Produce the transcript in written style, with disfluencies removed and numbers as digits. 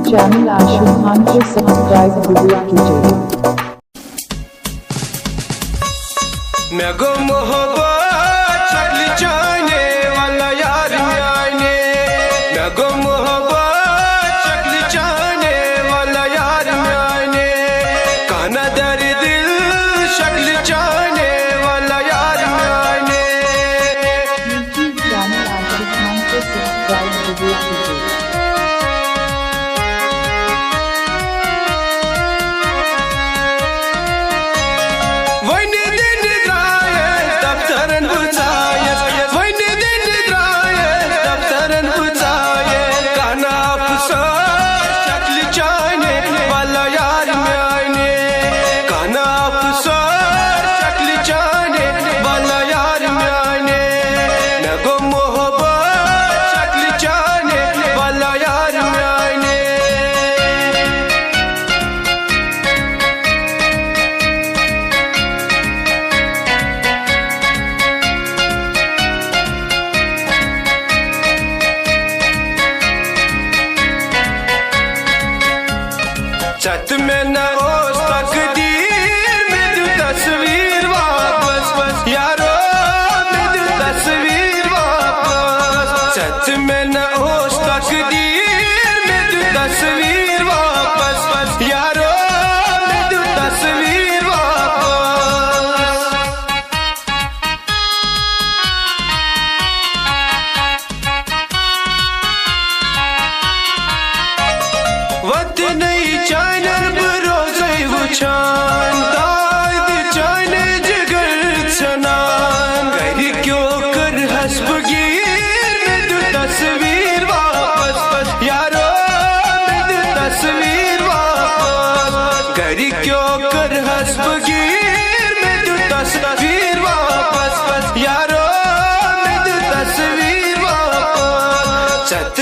Channel आशु खान को subscribe दुआ कीजिए। मैं गो मोहब्बत चल जाने वाला यार आने, मैं गो मोहब्बत चल जाने वाला यार आने, काना दर दिल शक्ल जाने वाला यार आने। यूट्यूब चैनल आशु खान को सब्सक्राइब दुआ कीजिए। छत में न हो तकदीर में तू तस्वीर वापस बस यारो, में तू तस्वीर वापस। छत में न हो तकदीर में तू तस्वीर वापस बस यारो, में तू तस्वीर वापस। वक्त नहीं चाइनर बरोज़े वुचान, दाद चाइने जिगर सनान, गरी क्यों कर हसबगीर में तू तस्वीर वापस बस यारो, में तू तस्वीर वापस। गरी क्यों कर हसबगीर में तू तस्वीर वापस बस यारो, में तू तस्वीर वापस। छत